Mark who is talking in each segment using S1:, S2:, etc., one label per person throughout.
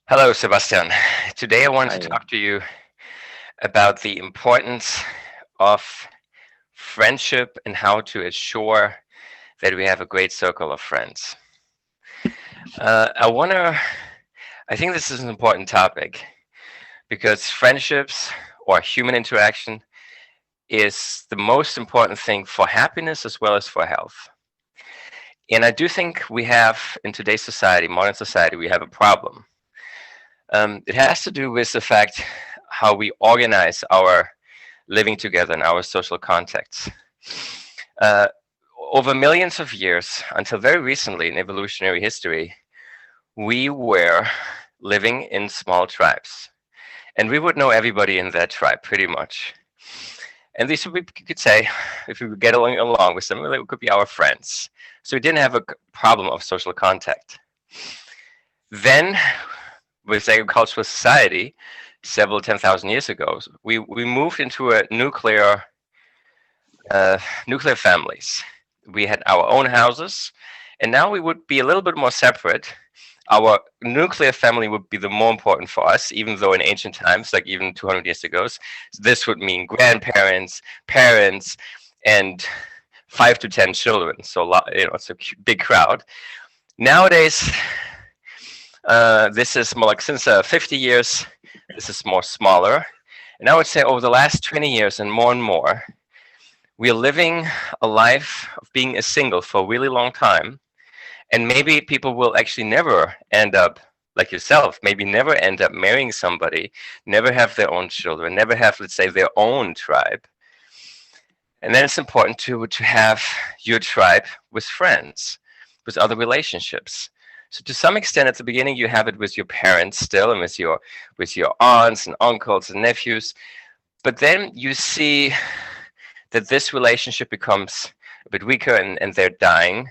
S1: Hello, Sebastian. Today I want to
S2: Hi.
S1: talk to you about the importance of friendship and how to ensure that we have a great circle of friends. I want to, I think this is an important topic because friendships or human interaction is the most important thing for happiness as well as for health. And I do think we have, in today's society, modern society, we have a problem. It has to do with the fact how we organize our living together in our social contexts. Uh, Over millions of years, until very recently in evolutionary history, we were living in small tribes. And we would know everybody in that tribe pretty much. And these would be, you could say, if we would get along with them, they could be our friends. So we didn't have a problem of social contact. Then, with agricultural society, several 10,000 years ago, we moved into a nuclear families. We had our own houses, and now we would be a little bit more separate. Our nuclear family would be the more important for us, even though in ancient times, like even 200 years ago, this would mean grandparents, parents, and 5 to 10 children. So it's a big crowd. Nowadays, this is more like since 50 years, this is more smaller. And I would say over the last 20 years and more, we are living a life of being a single for a really long time. And maybe people will actually never end up like yourself, maybe never end up marrying somebody, never have their own children, never have, let's say, their own tribe. And then it's important to have your tribe with friends, with other relationships. So to some extent at the beginning you have it with your parents still and with your aunts and uncles and nephews. But then you see that this relationship becomes a bit weaker and they're dying,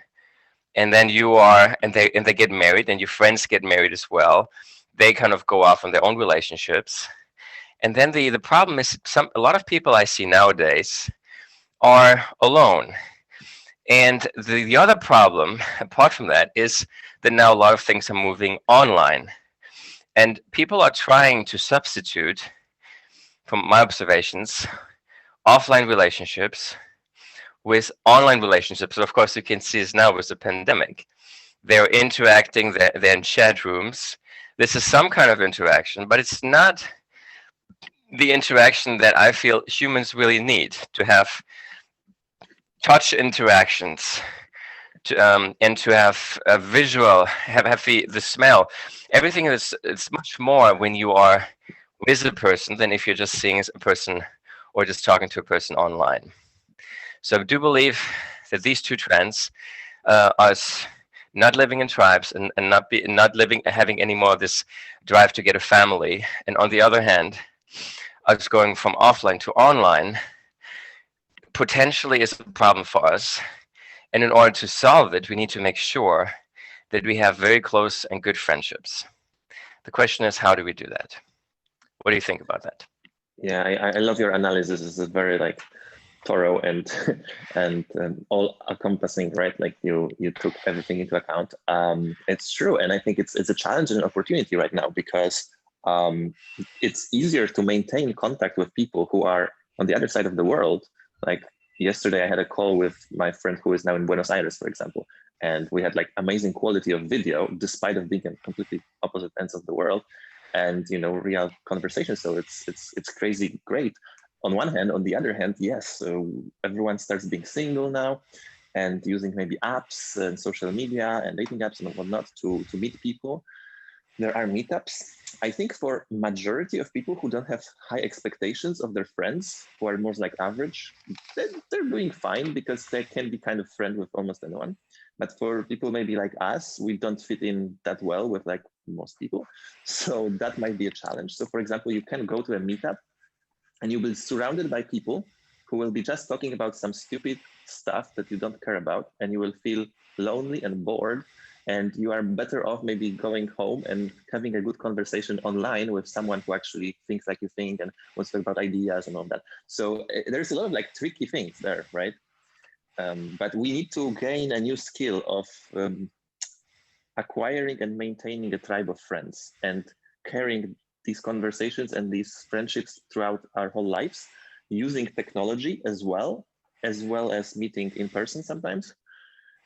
S1: and then you are and they get married and your friends get married as well. They kind of go off on their own relationships, and then the problem is a lot of people I see nowadays are alone. And the other problem apart from that is that now a lot of things are moving online, and people are trying to substitute, from my observations, offline relationships with online relationships. So of course, you can see this now with the pandemic. They're interacting, they're in chat rooms. This is some kind of interaction, but it's not the interaction that I feel humans really need to have touch interactions. And to have a visual, have the smell. Everything is it's much more when you are with a person than if you're just seeing a person or just talking to a person online. So I do believe that these two trends, us not living in tribes and not living having any more of this drive to get a family, and on the other hand, us going from offline to online, potentially is a problem for us. And in order to solve it, we need to make sure that we have very close and good friendships. The question is, how do we do that? What do you think about that?
S2: Yeah, I love your analysis. It's a very like thorough and and all encompassing, right? Like you took everything into account. It's true, and I think it's a challenge and an opportunity right now because it's easier to maintain contact with people who are on the other side of the world. Like yesterday, I had a call with my friend who is now in Buenos Aires, for example, and we had like amazing quality of video despite of being on completely opposite ends of the world, and real conversation. So it's crazy great on one hand. On the other hand, yes, so everyone starts being single now and using maybe apps and social media and dating apps and whatnot to meet people. There are meetups. I think for majority of people who don't have high expectations of their friends, who are more like average, they're doing fine because they can be kind of friend with almost anyone. But for people maybe like us, we don't fit in that well with like most people. So that might be a challenge. So for example, you can go to a meetup and you'll be surrounded by people who will be just talking about some stupid stuff that you don't care about, and you will feel lonely and bored, and you are better off maybe going home and having a good conversation online with someone who actually thinks like you think and wants to talk about ideas and all that. So there's a lot of like tricky things there, right? But we need to gain a new skill of acquiring and maintaining a tribe of friends. And carrying these conversations and these friendships throughout our whole lives, using technology as well as meeting in person sometimes,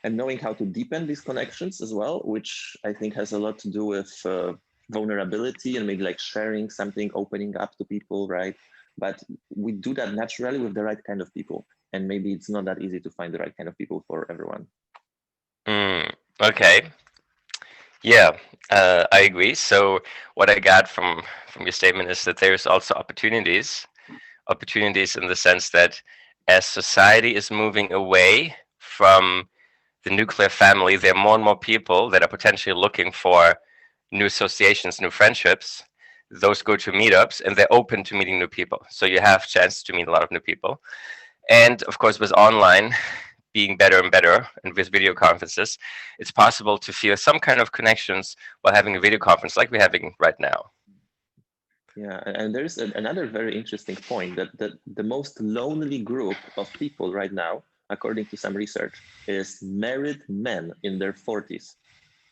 S2: and knowing how to deepen these connections as well, which I think has a lot to do with vulnerability and maybe like sharing something, opening up to people, right? But we do that naturally with the right kind of people. And maybe it's not that easy to find the right kind of people for everyone.
S1: Okay. Yeah, I agree. So what I got from your statement is that there's also opportunities in the sense that as society is moving away from the nuclear family, there are more and more people that are potentially looking for new associations, new friendships. Those go to meetups and they're open to meeting new people. So you have chance to meet a lot of new people. And of course, with online being better and better, and with video conferences, it's possible to feel some kind of connections while having a video conference like we're having right now.
S2: Yeah, and there's another very interesting point that the most lonely group of people right now, according to some research, is married men in their 40s.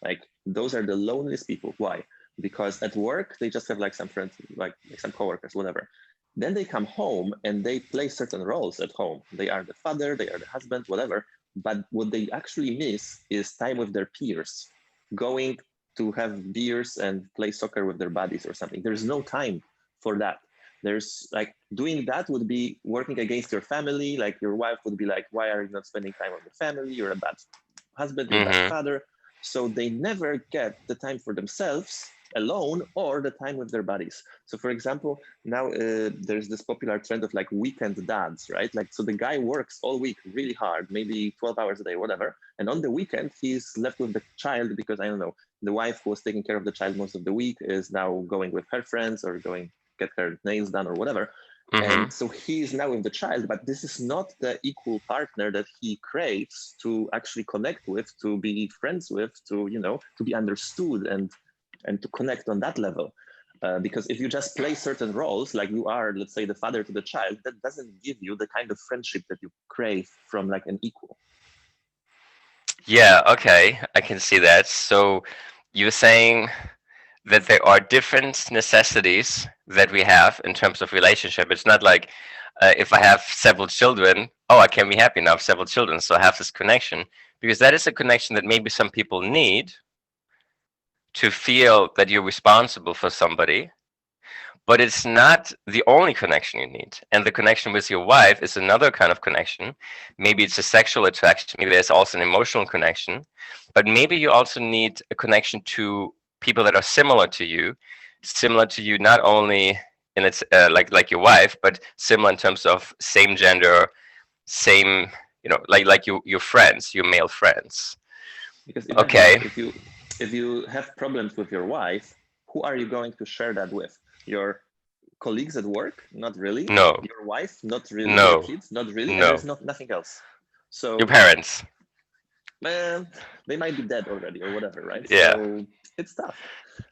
S2: Like those are the loneliest people. Why? Because at work they just have like some friends, like some coworkers, whatever. Then they come home and they play certain roles at home. They are the father, they are the husband, whatever. But what they actually miss is time with their peers, going to have beers and play soccer with their buddies or something. There's no time for that. There's like doing that would be working against your family. Like your wife would be like, why are you not spending time with the family? You're a bad husband, you're a bad father. So they never get the time for themselves alone or the time with their buddies. So for example, now there's this popular trend of like weekend dads, right? Like, so the guy works all week really hard, maybe 12 hours a day, whatever. And on the weekend, he's left with the child because, I don't know, the wife who was taking care of the child most of the week is now going with her friends or going get her nails done or whatever. And so he is now with the child, but this is not the equal partner that he craves to actually connect with, to be friends with, to, you know, to be understood and to connect on that level. Because if you just play certain roles, like you are, let's say, the father to the child, that doesn't give you the kind of friendship that you crave from like an equal.
S1: Yeah, okay, I can see that. So you're saying that there are different necessities that we have in terms of relationship. It's not like if I have several children, oh, I can be happy now. I have several children, so I have this connection, because that is a connection that maybe some people need to feel that you're responsible for somebody, but it's not the only connection you need. And the connection with your wife is another kind of connection. Maybe it's a sexual attraction, maybe there's also an emotional connection, but maybe you also need a connection to people that are similar to you not only in its like your wife, but similar in terms of same gender, same, you know, like your friends, your male friends.
S2: Because
S1: okay,
S2: if you have problems with your wife, who are you going to share that with? Your colleagues at work? Not really.
S1: No.
S2: Your wife? Not really.
S1: No.
S2: Your kids? Not really.
S1: No.
S2: And there's nothing else. So
S1: your parents,
S2: man, they might be dead already or whatever, right?
S1: Yeah.
S2: So it's tough.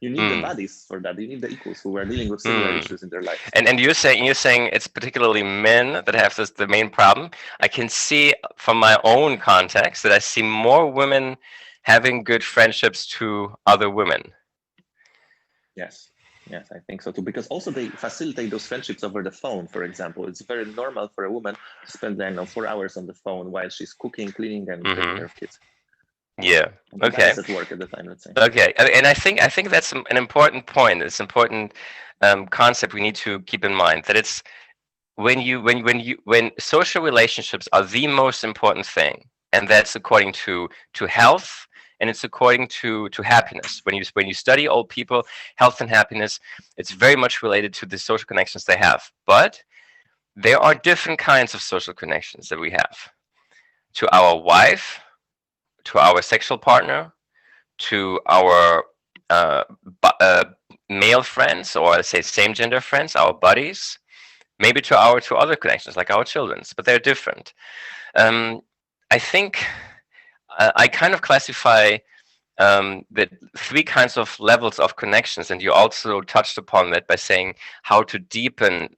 S2: You need the buddies for that. You need the equals who are dealing with similar issues in their life.
S1: And you're saying it's particularly men that have the main problem. I can see from my own context that I see more women having good friendships to other women.
S2: Yes, I think so too. Because also they facilitate those friendships over the phone, for example. It's very normal for a woman to spend, 4 hours on the phone while she's cooking, cleaning, and taking care of kids.
S1: Yeah. Okay.
S2: At work at the time, let's say.
S1: Okay, and I think that's an important point. It's an important concept we need to keep in mind, that it's when social relationships are the most important thing, and that's according to health, and it's according to happiness. When you study old people, health and happiness, it's very much related to the social connections they have. But there are different kinds of social connections that we have to our wife, to our sexual partner, to our male friends, or let's say same gender friends, our buddies, maybe to other connections like our children's, but they're different. I think I kind of classify the three kinds of levels of connections, and you also touched upon that by saying how to deepen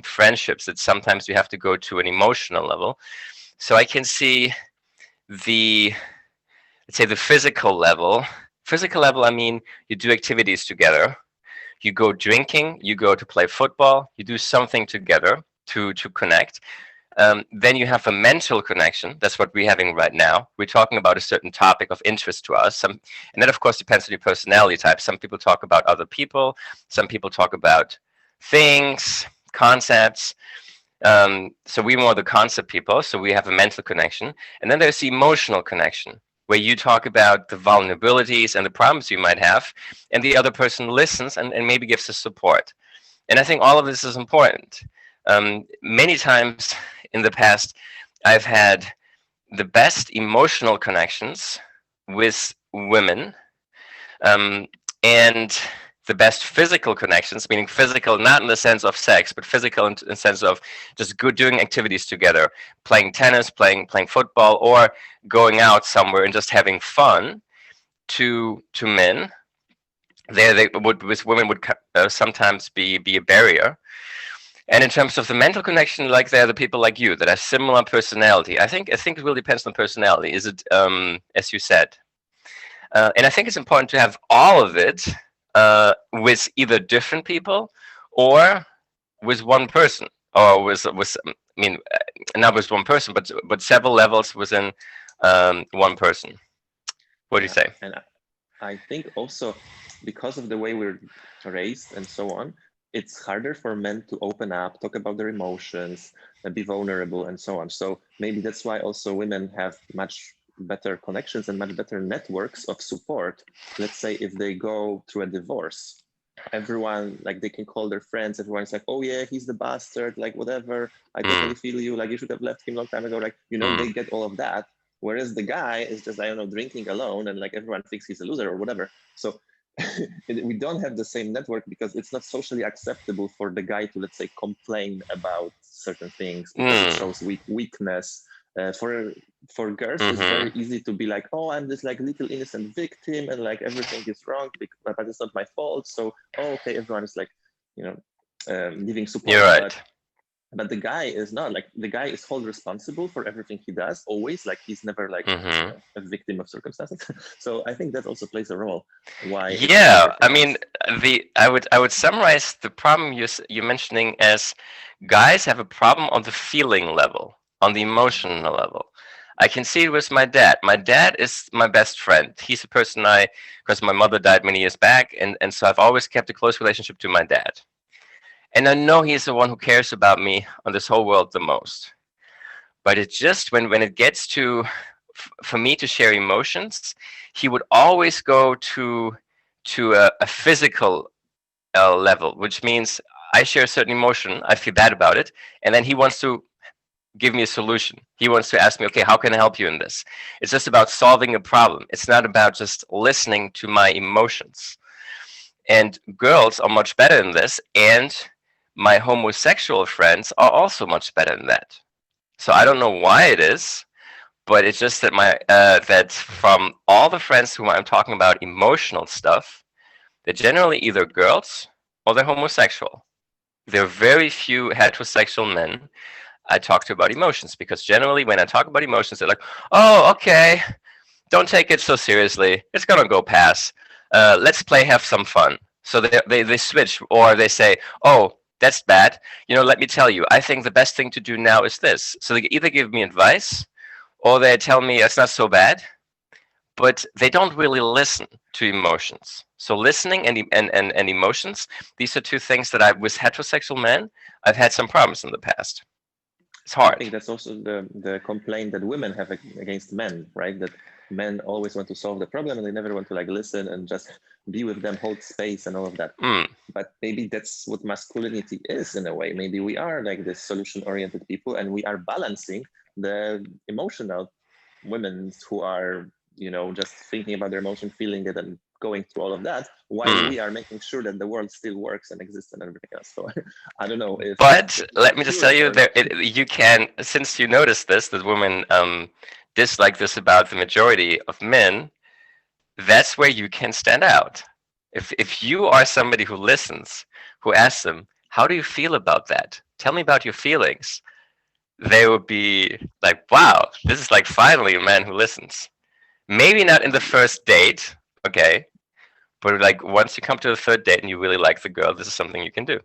S1: friendships, that sometimes you have to go to an emotional level. So I can see let's say the physical level. I mean, you do activities together, You go drinking, you go to play football, you do something together to connect. Then you have a mental connection. That's what we're having right now. We're talking about a certain topic of interest to us. And that, of course, depends on your personality type. Some people talk about other people. Some people talk about things, concepts. So we're more the concept people. So we have a mental connection. And then there's the emotional connection, where you talk about the vulnerabilities and the problems you might have, and the other person listens and maybe gives us support. And I think all of this is important. Many times in the past, I've had the best emotional connections with women, and the best physical connections, meaning physical not in the sense of sex, but physical in the sense of just good doing activities together, playing tennis, playing football, or going out somewhere and just having fun. To men, they would, with women, would sometimes be a barrier. And in terms of the mental connection, like they're the people like you that have similar personality. I think it really depends on personality. Is it, as you said, and I think it's important to have all of it with either different people or with one person, or with I mean, not with one person, but several levels within one person. What do you say?
S2: And I think also because of the way we're raised and so on, it's harder for men to open up, talk about their emotions, be vulnerable, and so on. So maybe that's why also women have much better connections and much better networks of support. Let's say if they go through a divorce, everyone, like, they can call their friends, everyone's like, oh yeah, he's the bastard, like whatever, I totally feel you, like you should have left him a long time ago, like, you know, they get all of that. Whereas the guy is just, I don't know, drinking alone, and like everyone thinks he's a loser or whatever. So we don't have the same network because it's not socially acceptable for the guy to, let's say, complain about certain things because it shows weakness. For girls, it's very easy to be like, oh, I'm this like little innocent victim, and like everything is wrong, but it's not my fault. So, oh, okay, everyone is like, you know, giving support.
S1: You're right.
S2: But the guy is not, like, the guy is held responsible for everything he does always, like he's never like you know, a victim of circumstances. So I think that also plays a role. Why?
S1: Yeah, I mean, I would summarize the problem you're mentioning as guys have a problem on the feeling level, on the emotional level. I can see it with my dad. My dad is my best friend. He's a person because my mother died many years back, and so I've always kept a close relationship to my dad. And I know he's the one who cares about me on this whole world the most. But it's just when it gets to, for me to share emotions, he would always go to a physical level, which means I share a certain emotion, I feel bad about it, and then he wants to give me a solution. He wants to ask me, okay, how can I help you in this? It's just about solving a problem. It's not about just listening to my emotions. And girls are much better in this, and my homosexual friends are also much better than that. So I don't know why it is, but it's just that that from all the friends whom I'm talking about emotional stuff, they're generally either girls or they're homosexual. There are very few heterosexual men I talk to about emotions, because generally when I talk about emotions, they're like, oh, okay, don't take it so seriously. It's gonna go past. Let's play, have some fun. So they switch, or they say, oh, that's bad. You know, let me tell you, I think the best thing to do now is this. So they either give me advice or they tell me it's not so bad, but they don't really listen to emotions. So listening and emotions, these are two things that with heterosexual men, I've had some problems in the past. It's hard.
S2: I think that's also the complaint that women have against men, right? That men always want to solve the problem and they never want to like listen and just be with them, hold space and all of that. But maybe that's what masculinity is in a way. Maybe we are like this solution-oriented people and we are balancing the emotional women who are, you know, just thinking about their emotion, feeling it and going through all of that, while we are making sure that the world still works and exists and everything else. So I don't know if.
S1: But let me just tell you, you can, since you noticed this, that women dislike this about the majority of men, that's where you can stand out. If you are somebody who listens, who asks them, how do you feel about that? Tell me about your feelings. They would be like, wow, this is like finally a man who listens. Maybe not in the first date, okay, But like once you come to the third date and you really like the girl, this is something you can do.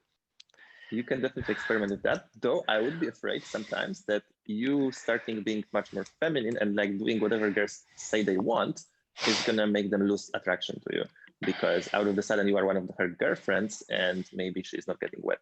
S2: You can definitely experiment with that, though I would be afraid sometimes that you starting being much more feminine and like doing whatever girls say they want is gonna make them lose attraction to you, because out of the sudden you are one of her girlfriends and maybe she's not getting wet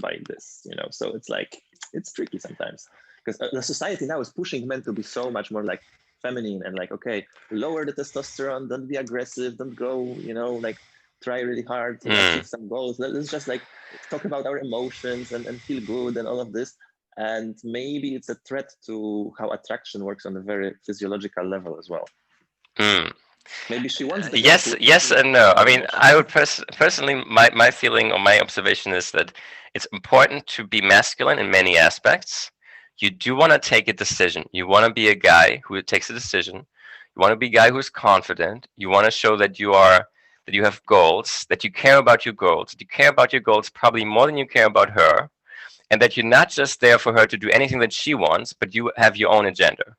S2: by this, you know. So it's like, it's tricky sometimes, because the society now is pushing men to be so much more like feminine and like, okay, lower the testosterone, don't be aggressive, don't go, you know, like try really hard to achieve some goals. Let's just like talk about our emotions and feel good and all of this. And maybe it's a threat to how attraction works on a very physiological level as well. Maybe she wants the
S1: yes and no. I mean, I would personally, my feeling or my observation is that it's important to be masculine in many aspects. You do want to take a decision. You want to be a guy who takes a decision. You want to be a guy who's confident. You want to show that you have goals, that you care about your goals, that you care about your goals probably more than you care about her, and that you're not just there for her to do anything that she wants, but you have your own agenda.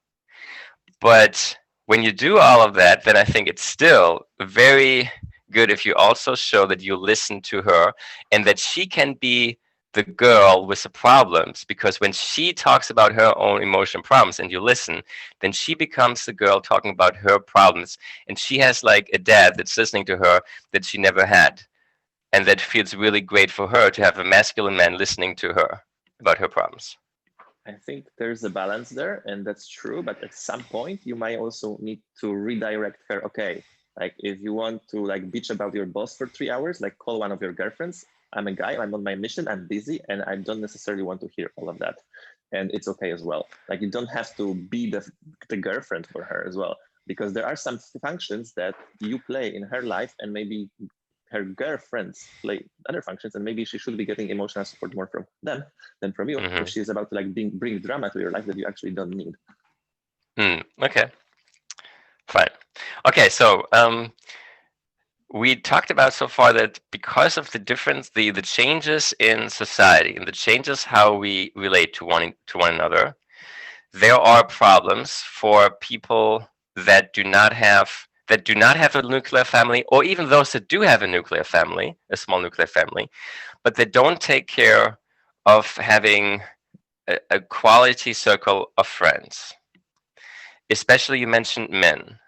S1: But when you do all of that, then I think it's still very good if you also show that you listen to her and that she can be the girl with the problems, because when she talks about her own emotional problems and you listen, then she becomes the girl talking about her problems, and she has like a dad that's listening to her that she never had, and that feels really great for her to have a masculine man listening to her about her problems.
S2: I think there's a balance there, and that's true. But at some point, you might also need to redirect her. Okay, like if you want to like bitch about your boss for 3 hours, like call one of your girlfriends. I'm a guy, I'm on my mission, I'm busy, and I don't necessarily want to hear all of that. And it's okay as well. Like you don't have to be the girlfriend for her as well, because there are some functions that you play in her life, and maybe her girlfriends play other functions, and maybe she should be getting emotional support more from them than from you, if she's about to like bring drama to your life that you actually don't need.
S1: Okay, fine. Okay, so we talked about so far that because of the difference, the changes in society and the changes how we relate to one another, there are problems for people that do not have a nuclear family, or even those that do have a nuclear family, a small nuclear family, but they don't take care of having a quality circle of friends. Especially, you mentioned men.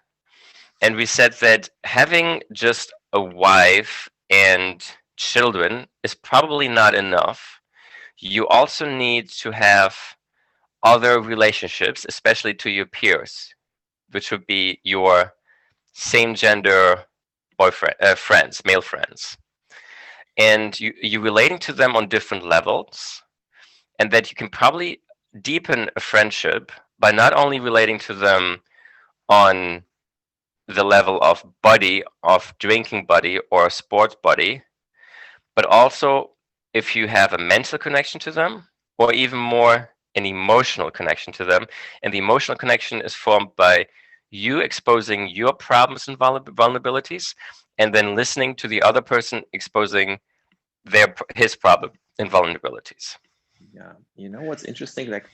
S1: And we said that having just a wife and children is probably not enough. You also need to have other relationships, especially to your peers, which would be your same gender friends, male friends. And you relating to them on different levels, and that you can probably deepen a friendship by not only relating to them on the level of buddy, of drinking buddy or sports buddy, but also if you have a mental connection to them, or even more, an emotional connection to them. And the emotional connection is formed by you exposing your problems and vulnerabilities, and then listening to the other person exposing his problem and vulnerabilities.
S2: Yeah, you know what's interesting? Like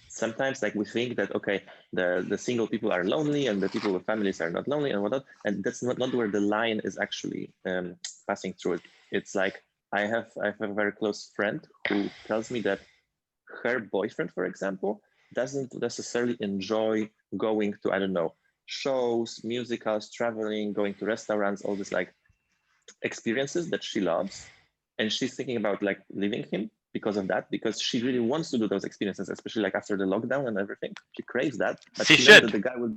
S2: sometimes like we think that okay, the single people are lonely and the people with families are not lonely and whatnot, and that's not where the line is actually passing through it. It's like I have a very close friend who tells me that her boyfriend, for example, doesn't necessarily enjoy going to, I don't know, shows, musicals, traveling, going to restaurants, all these like experiences that she loves, and she's thinking about like leaving him because of that, because she really wants to do those experiences, especially like after the lockdown and everything. She craves that, but
S1: she
S2: knows
S1: should.
S2: that the guy will.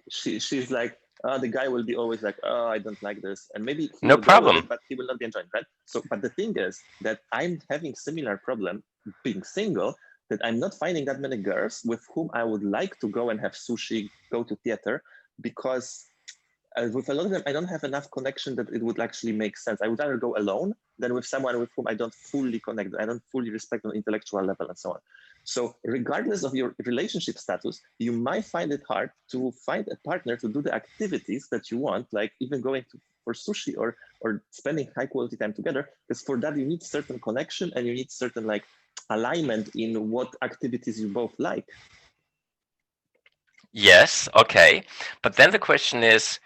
S2: She's like, oh, the guy will be always like, oh, I don't like this, and maybe he
S1: No
S2: will go with
S1: problem.
S2: it, but he will not be enjoying, right? So, but the thing is that I'm having similar problem being single, that I'm not finding that many girls with whom I would like to go and have sushi, go to theater, because with a lot of them, I don't have enough connection that it would actually make sense. I would rather go alone than with someone with whom I don't fully connect, I don't fully respect on intellectual level and so on. So regardless of your relationship status, you might find it hard to find a partner to do the activities that you want, like even going for sushi or spending high quality time together, because for that you need certain connection and you need certain like alignment in what activities you both like.
S1: Yes, okay. But then the question is,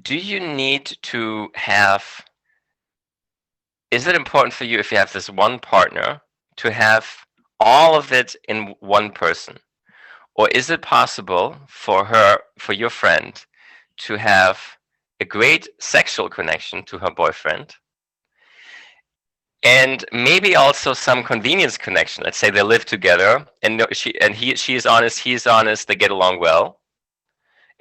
S1: do you need to have, is it important for you if you have this one partner to have all of it in one person? Or is it possible for your friend to have a great sexual connection to her boyfriend and maybe also some convenience connection? Let's say they live together and she is honest, he is honest, they get along well.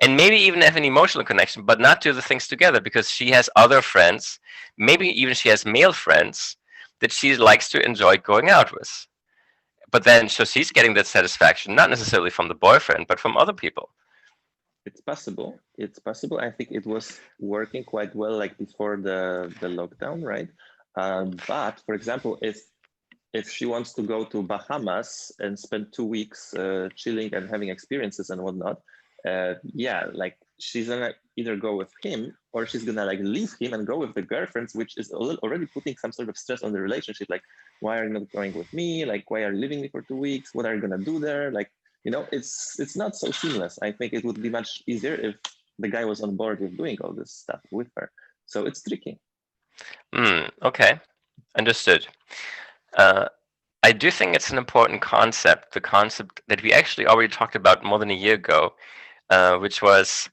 S1: And maybe even have an emotional connection, but not do the things together because she has other friends, maybe even she has male friends that she likes to enjoy going out with. But then, so she's getting that satisfaction, not necessarily from the boyfriend, but from other people.
S2: It's possible. It's possible. I think it was working quite well, like before the lockdown, right? But for example, if she wants to go to Bahamas and spend 2 weeks chilling and having experiences and whatnot, yeah, like she's gonna either go with him or she's gonna like leave him and go with the girlfriends, which is already putting some sort of stress on the relationship. Like, why are you not going with me? Like, why are you leaving me for 2 weeks? What are you gonna do there? Like, it's not so seamless. I think it would be much easier if the guy was on board with doing all this stuff with her. So it's tricky.
S1: Okay, understood. I do think it's an important concept, the concept that we actually already talked about more than a year ago, which was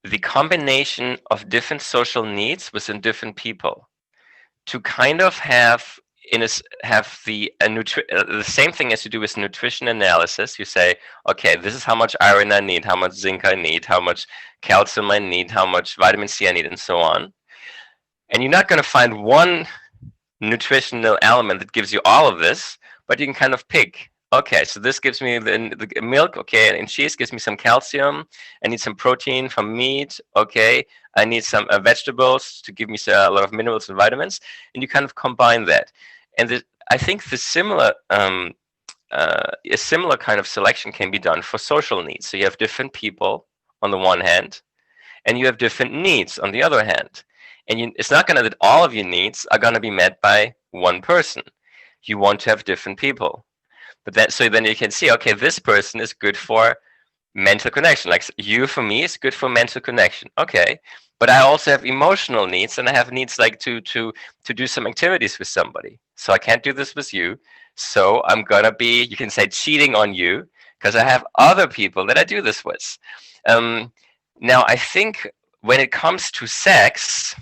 S1: the combination of different social needs within different people to kind of have the same thing as you do with nutrition analysis. You say, okay, this is how much iron I need, how much zinc I need, how much calcium I need, how much vitamin C I need, and so on. And you're not going to find one nutritional element that gives you all of this, but you can kind of pick. Okay, so this gives me the milk, okay, and cheese gives me some calcium. I need some protein from meat, okay. I need some vegetables to give me a lot of minerals and vitamins, and you kind of combine that. And I think a similar kind of selection can be done for social needs. So you have different people on the one hand, and you have different needs on the other hand. And it's not going to that all of your needs are going to be met by one person. You want to have different people. But so then you can see, okay, this person is good for mental connection. Like you, for me, is good for mental connection. Okay, but I also have emotional needs, and I have needs like to do some activities with somebody. So I can't do this with you. So I'm gonna be, you can say, cheating on you because I have other people that I do this with. Now I think when it comes to sex,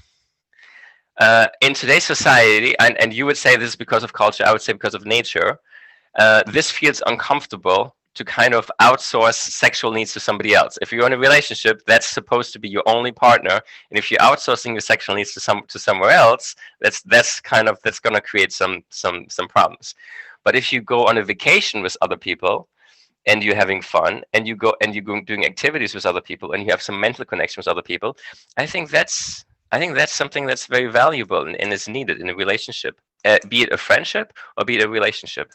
S1: in today's society, and you would say this is because of culture, I would say because of nature, this feels uncomfortable to kind of outsource sexual needs to somebody else. If you're in a relationship, that's supposed to be your only partner, and if you're outsourcing your sexual needs to somewhere else, that's going to create some problems. But if you go on a vacation with other people, and you're having fun, and you're doing activities with other people, and you have some mental connection with other people, I think that's something that's very valuable and is needed in a relationship, be it a friendship or be it a relationship.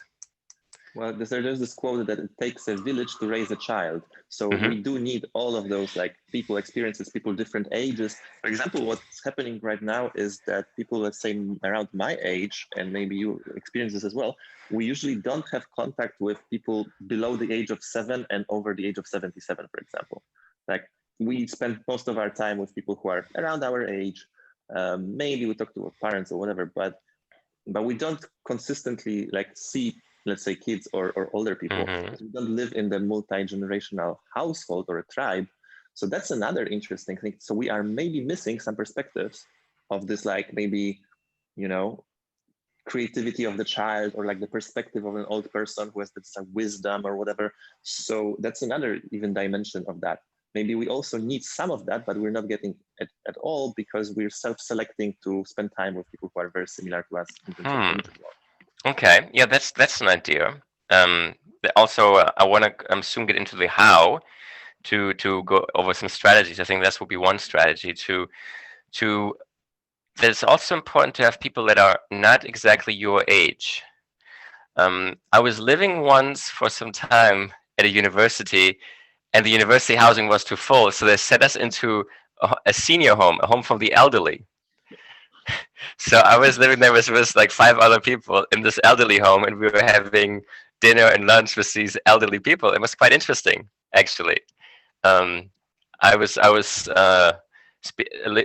S2: Well, there's this quote that it takes a village to raise a child. So we do need all of those, like people experiences, people different ages. For example, what's happening right now is that people, let's say around my age, and maybe you experience this as well, we usually don't have contact with people below the age of 7 and over the age of 77, for example. Like we spend most of our time with people who are around our age. Maybe we talk to our parents or whatever, but we don't consistently like see, let's say, kids or older people. We don't live in the multi-generational household or a tribe. So that's another interesting thing. So we are maybe missing some perspectives of this, like maybe, creativity of the child, or like the perspective of an old person who has this wisdom or whatever. So that's another even dimension of that. Maybe we also need some of that, but we're not getting it at all because we're self-selecting to spend time with people who are very similar to us in terms of age as well.
S1: Okay, yeah, that's an idea. Also, I want to soon get into the how to go over some strategies. I think that would be one strategy to. It's also important to have people that are not exactly your age. I was living once for some time at a university, and the university housing was too full, so they set us into a senior home, a home for the elderly. So I was living there with like 5 other people in this elderly home, and we were having dinner and lunch with these elderly people. It was quite interesting, actually. I was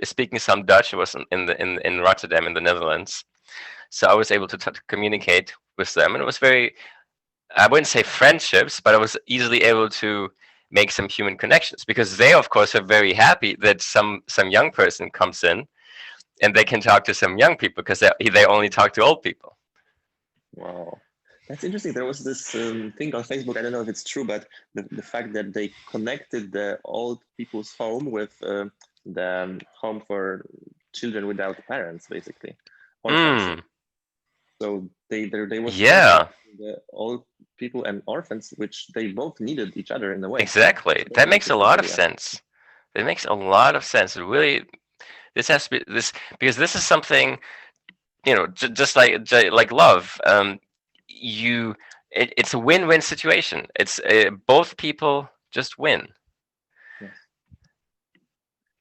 S1: speaking some Dutch. I was in Rotterdam in the Netherlands, so I was able to communicate with them, and it was very, I wouldn't say friendships, but I was easily able to make some human connections because they, of course, are very happy that some young person comes in and they can talk to some young people because they only talk to old people.
S2: Wow. That's interesting. There was this thing on Facebook. I don't know if it's true, but the fact that they connected the old people's home with the home for children without parents, basically. Orphans. So there was
S1: Yeah,
S2: the old people and orphans, which they both needed each other in a way.
S1: exactly.
S2: So
S1: That makes a lot of
S2: idea.
S1: sense. It makes a lot of sense. It really, this has to be this because this is something, you know, just like love. It's a win-win situation. It's both people just win.
S2: Yes.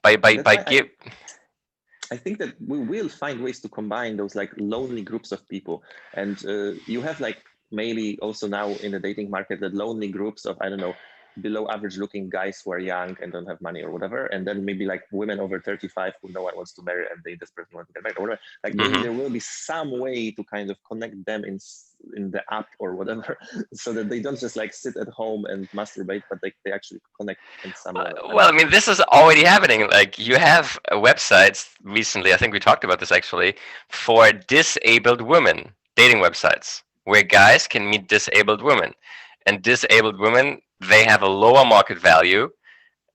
S1: By give.
S2: I think that we will find ways to combine those like lonely groups of people, and you have like maybe also now in the dating market that lonely groups of, I don't know, below average looking guys who are young and don't have money or whatever, and then maybe like women over 35 who no one wants to marry and they desperately want to get married or whatever. Like maybe there will be some way to kind of connect them in the app or whatever, so that they don't just like sit at home and masturbate, but they actually connect in some level.
S1: Well, I mean, this is already happening. Like you have websites recently, I think we talked about this actually, for disabled women, dating websites, where guys can meet disabled women. And disabled women, they have a lower market value,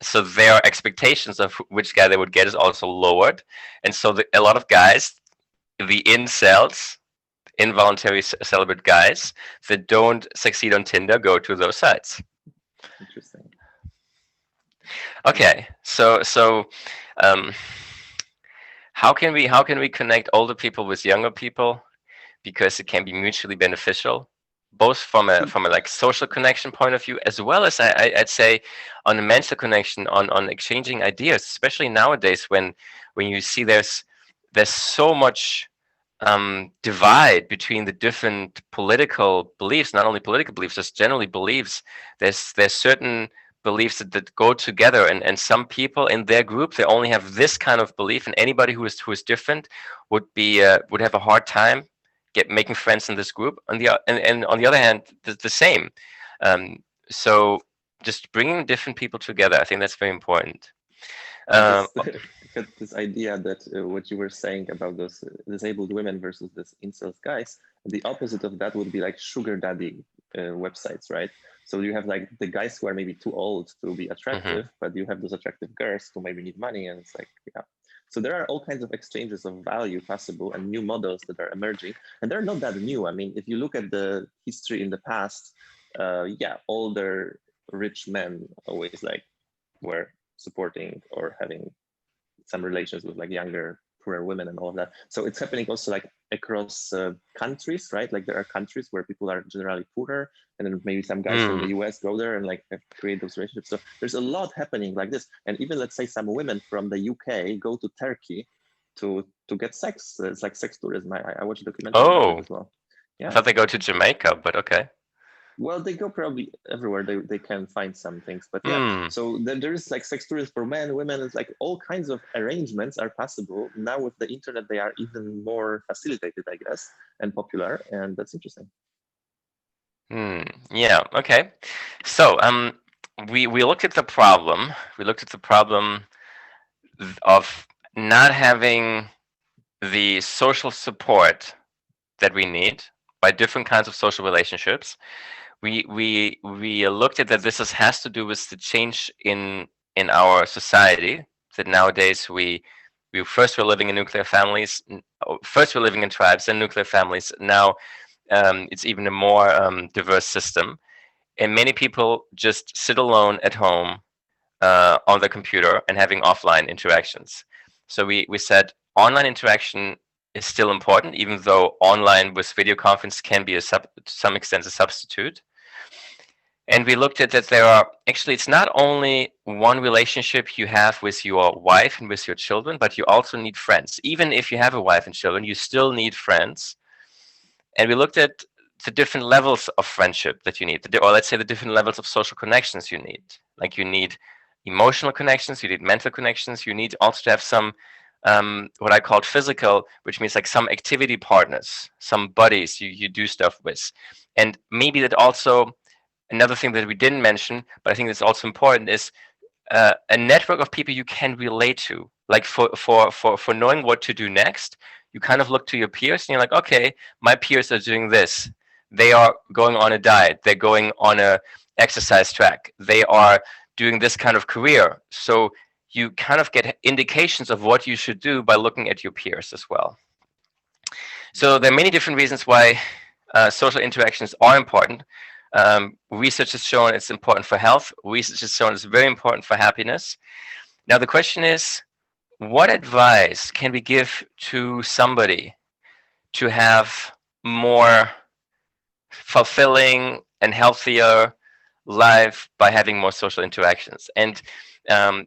S1: so their expectations of which guy they would get is also lowered. And so a lot of guys, the incels, involuntary celibate guys that don't succeed on Tinder, go to those sites.
S2: Interesting.
S1: Okay, so how can we connect older people with younger people, because it can be mutually beneficial, both from a like social connection point of view, as well as I'd say on a mental connection, on exchanging ideas, especially nowadays when you see there's so much divide between the different political beliefs, not only political beliefs, just generally beliefs. There's certain beliefs that go together, and some people in their group, they only have this kind of belief, and anybody who is different would have a hard time making friends in this group. And on the other hand, the same. So just bringing different people together, I think that's very important.
S2: Got this idea that what you were saying about those disabled women versus this incels guys, the opposite of that would be like sugar daddy websites, right? So you have like the guys who are maybe too old to be attractive, but you have those attractive girls who maybe need money, and it's like, yeah. So there are all kinds of exchanges of value possible and new models that are emerging, and they're not that new. I mean, if you look at the history in the past, yeah, older rich men always like were supporting or having some relations with like younger poorer women and all of that. So it's happening also like across countries, right? Like there are countries where people are generally poorer, and then maybe some guys from the US go there and like create those relationships. So there's a lot happening like this. And even let's say some women from the UK go to Turkey to get sex. It's like sex tourism. I watched a documentary as well.
S1: Yeah. I thought they go to Jamaica, but okay.
S2: Well, they go probably everywhere they can find some things, but yeah. So there is like sex tourism for men, women. It's like all kinds of arrangements are possible now with the internet. They are even more facilitated, I guess, and popular, and that's interesting.
S1: Yeah. Okay. So we looked at the problem. We looked at the problem of not having the social support that we need by different kinds of social relationships. We looked at that this has to do with the change in our society, that nowadays we first were living in nuclear families, first we're living in tribes, then nuclear families. Now it's even a more diverse system, and many people just sit alone at home on the computer and having offline interactions. So we said online interaction is still important, even though online with video conference can be to some extent a substitute. And we looked at that there are actually, it's not only one relationship you have with your wife and with your children, but you also need friends. Even if you have a wife and children, you still need friends. And we looked at the different levels of friendship that you need, or let's say the different levels of social connections you need. Like you need emotional connections, you need mental connections, you need also to have some what I called physical, which means like some activity partners, some buddies you do stuff with. And maybe that also, another thing that we didn't mention, but I think that's also important, is a network of people you can relate to. Like for knowing what to do next, you kind of look to your peers and you're like, okay, my peers are doing this. They are going on a diet. They're going on a exercise track. They are doing this kind of career. So you kind of get indications of what you should do by looking at your peers as well. So there are many different reasons why social interactions are important. Research has shown it's important for health. Research has shown it's very important for happiness. Now the question is, what advice can we give to somebody to have more fulfilling and healthier life by having more social interactions? And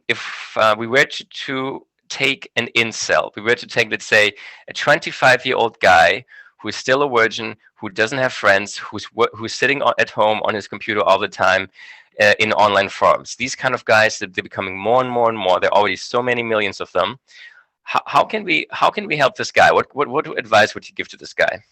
S1: if we were to take an incel, we were to take, let's say, a 25-year-old guy who's still a virgin, who doesn't have friends, who's sitting at home on his computer all the time in online forums. These kind of guys, they're becoming more and more and more. There are already so many millions of them. How can we help this guy? What advice would you give to this guy?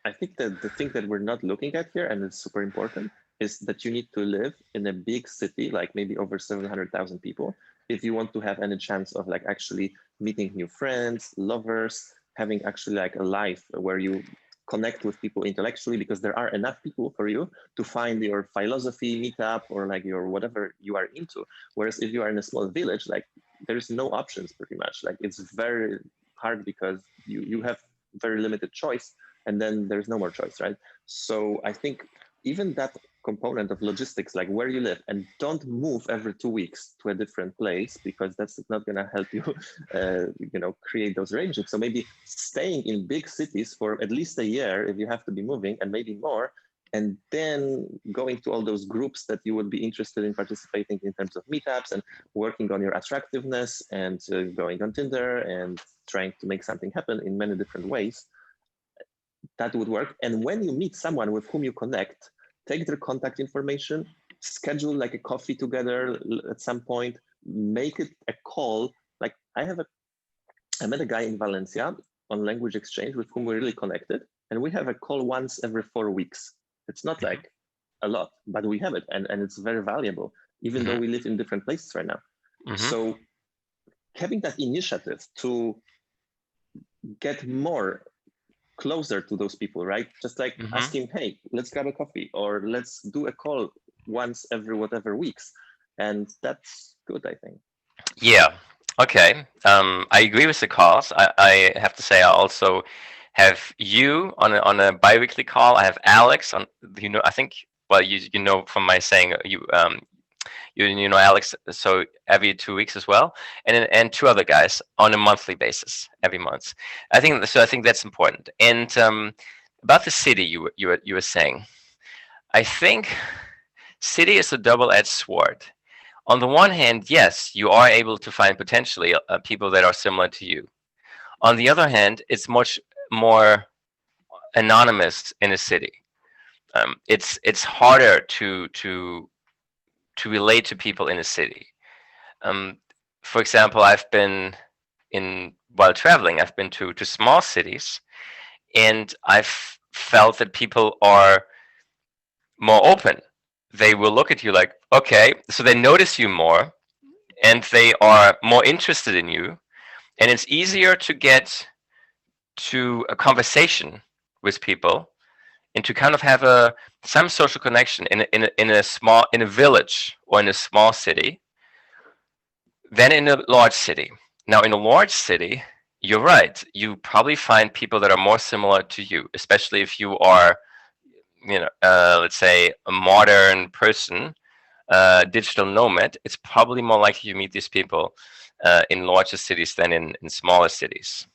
S2: I think that the thing that we're not looking at here, and it's super important, is that you need to live in a big city, like maybe over 700,000 people, if you want to have any chance of like actually meeting new friends, lovers, having actually like a life where you connect with people intellectually, because there are enough people for you to find your philosophy meetup or like your whatever you are into. Whereas if you are in a small village, like there's no options pretty much. Like it's very hard because you have very limited choice, and then there's no more choice, right? So I think even that component of logistics, like where you live, and don't move every 2 weeks to a different place, because that's not going to help you, create those relationships. So maybe staying in big cities for at least a year, if you have to be moving, and maybe more, and then going to all those groups that you would be interested in participating in terms of meetups and working on your attractiveness and going on Tinder and trying to make something happen in many different ways. That would work. And when you meet someone with whom you connect, take their contact information, schedule like a coffee together at some point, make it a call. Like I met a guy in Valencia on Language Exchange with whom we really connected, and we have a call once every 4 weeks. It's not like a lot, but we have it, and it's very valuable, even though we live in different places right now. So having that initiative to get more closer to those people, right? Just like asking, hey, let's grab a coffee, or let's do a call once every whatever weeks. And that's good, I think.
S1: Yeah. Okay. I agree with the calls. I have to say, I also have you on a bi-weekly call. I have Alex on, I think, well, you know from my saying, you know Alex, so every 2 weeks as well, and two other guys on a monthly basis every month. I think that's important. And about the city, you were saying, I think city is a double-edged sword. On the one hand, yes, you are able to find potentially people that are similar to you. On the other hand, it's much more anonymous in a city. It's harder to relate to people in a city. For example, while traveling, I've been to small cities, and I've felt that people are more open. They will look at you like, okay, so they notice you more, and they are more interested in you, and it's easier to get to a conversation with people and to kind of have some social connection in a village or in a small city than in a large city. Now, in a large city, you're right. You probably find people that are more similar to you, especially if you are, let's say, a modern person, digital nomad. It's probably more likely you meet these people in larger cities than in smaller cities.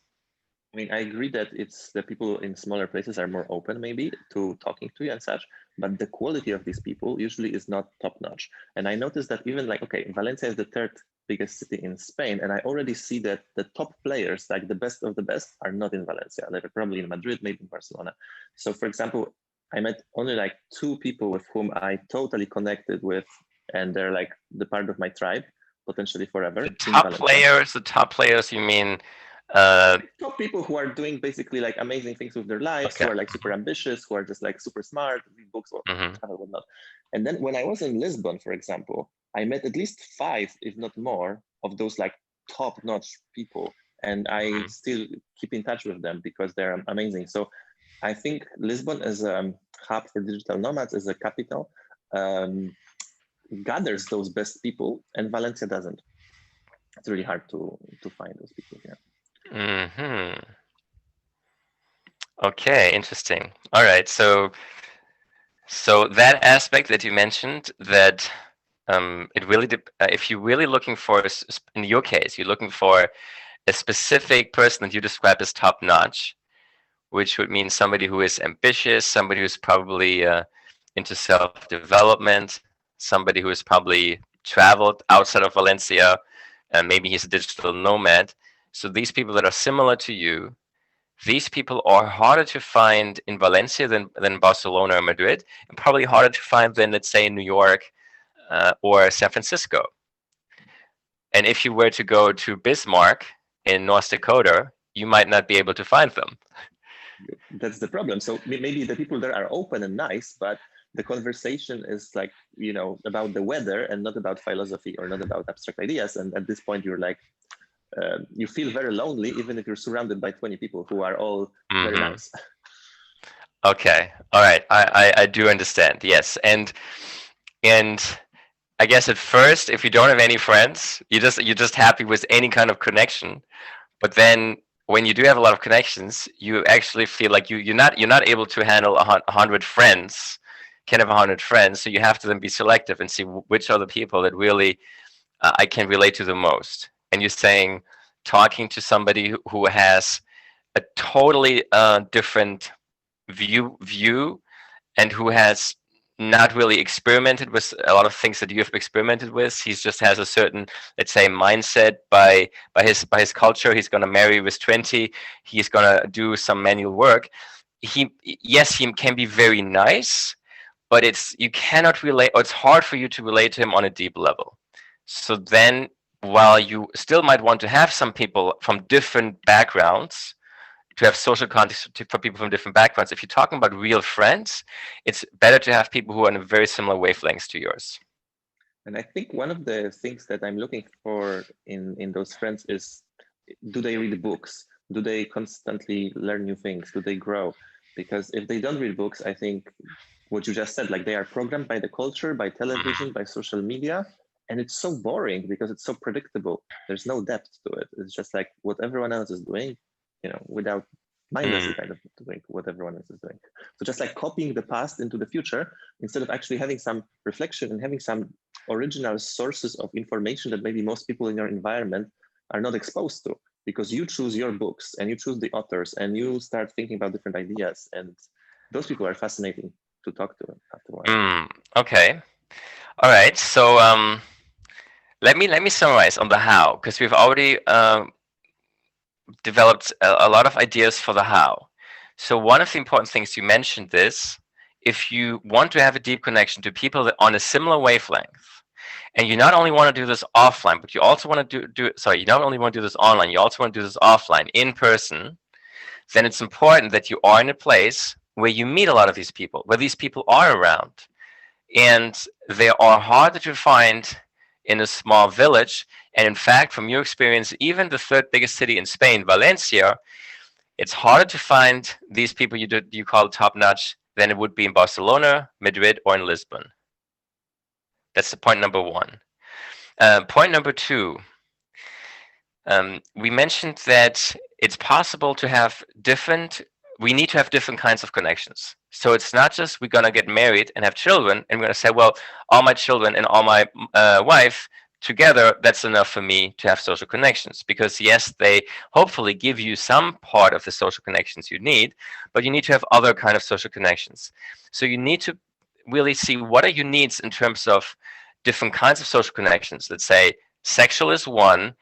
S2: I mean, I agree that it's the people in smaller places are more open maybe to talking to you and such, but the quality of these people usually is not top notch. And I noticed that even like, okay, Valencia is the third biggest city in Spain, and I already see that the top players, like the best of the best, are not in Valencia. They're probably in Madrid, maybe in Barcelona. So for example, I met only like 2 people with whom I totally connected with and they're like the part of my tribe, potentially forever.
S1: The top players, you mean?
S2: Top people who are doing basically like amazing things with their lives,
S1: Okay.
S2: who are like super ambitious, who are just like super smart, read books or whatnot. And then when I was in Lisbon, for example, I met at least 5, if not more, of those like top-notch people, and I still keep in touch with them because they're amazing. So I think Lisbon as a hub for digital nomads, as a capital, gathers those best people, and Valencia doesn't. It's really hard to find those people here.
S1: Okay, interesting. All right, so that aspect that you mentioned, that it really if you're really looking for, in your case, you're looking for a specific person that you describe as top notch, which would mean somebody who is ambitious, somebody who's probably into self-development, somebody who has probably traveled outside of Valencia, and maybe he's a digital nomad. So these people that are similar to you, these people are harder to find in Valencia than Barcelona or Madrid, and probably harder to find than, let's say, in New York or San Francisco. And if you were to go to Bismarck in North Dakota, you might not be able to find them.
S2: That's the problem. So maybe the people there are open and nice, but the conversation is like, you know, about the weather and not about philosophy or not about abstract ideas. And at this point, you're like, you feel very lonely, even if you're surrounded by 20 people who are all very nice.
S1: Okay. All right. I do understand. Yes. And I guess at first, if you don't have any friends, you're just happy with any kind of connection. But then when you do have a lot of connections, you actually feel like you're not able to handle 100 friends. Can have 100 friends, so you have to then be selective and see which are the people that really I can relate to the most. And you're saying talking to somebody who has a totally different view and who has not really experimented with a lot of things that you have experimented with. He just has a certain, let's say, mindset by his culture. He's going to marry with 20. He's going to do some manual work. He can be very nice, but you cannot relate, or it's hard for you to relate to him on a deep level. So then, while you still might want to have some people from different backgrounds, to have social context for people from different backgrounds, if you're talking about real friends, it's better to have people who are in very similar wavelengths to yours.
S2: And I think one of the things that I'm looking for in those friends is, do they read books? Do they constantly learn new things? Do they grow? Because if they don't read books, I think what you just said, like they are programmed by the culture, by television, by social media, and it's so boring because it's so predictable. There's no depth to it. It's just like what everyone else is doing, you know, without mindlessly kind of doing what everyone else is doing. So just like copying the past into the future, instead of actually having some reflection and having some original sources of information that maybe most people in your environment are not exposed to, because you choose your books and you choose the authors and you start thinking about different ideas, and those people are fascinating to talk to afterwards.
S1: Okay. All right. So let me summarize on the how, because we've already developed a lot of ideas for the how. So one of the important things you mentioned is, if you want to have a deep connection to people that on a similar wavelength, and you not only want to do this offline, but you also want to you not only want to do this online, you also want to do this offline, in person, then it's important that you are in a place where you meet a lot of these people, where these people are around. And they are harder to find in a small village. And in fact, from your experience, even the third biggest city in Spain, Valencia, it's harder to find these people you call top-notch than it would be in Barcelona, Madrid, or in Lisbon. That's the point number one. Point number two, we mentioned that it's possible to have we need to have different kinds of connections. So it's not just we're going to get married and have children and we're going to say, well, all my children and all my wife together, that's enough for me to have social connections. Because yes, they hopefully give you some part of the social connections you need, but you need to have other kind of social connections. So you need to really see what are your needs in terms of different kinds of social connections. Let's say sexual is one,